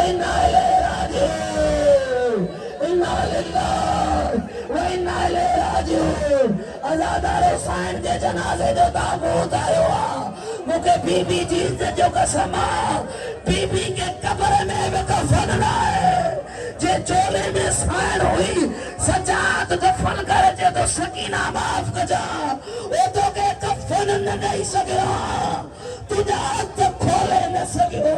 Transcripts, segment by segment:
इन्ना इलैहि राजिऊन, इन्ना लिल्लाहि व इन्ना इलैहि राजिऊन। आज़ादार हुसैन जे जनाज़े जो ताबूत आयो मुके बीबी जी से जो कसम बीबी के कब्र में भी कफन लाए जे चोले में साइण हुई सजाद दफन करे जे तो सकीना माफ कजा ओ तो के कफन न नहीं सकियो तुझा हथ खोले न सकियो।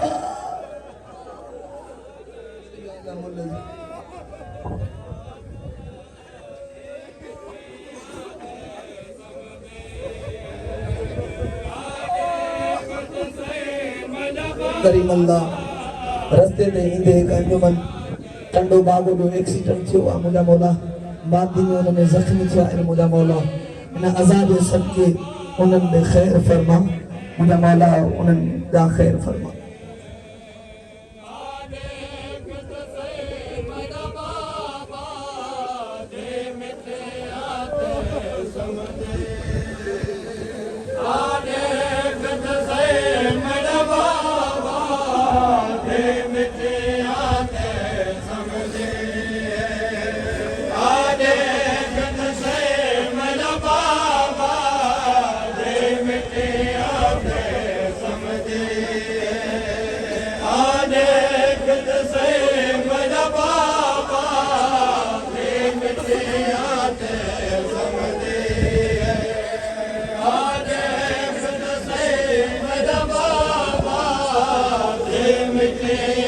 करीम अल्लाह रस्ते ते ईंदे हिकु अंजुमन टंडो बागो जो एक्सीडेंट थियो आहे मुंहिंजा मौला बादी में उन्हें जख्मी थिया आहिनि मुंहिंजा मौला इन अज़ाब सदके उन्हनि में ख़ैर फरमा मुंहिंजा मौला उन्हनि जा ख़ैर फरमा। Yeah.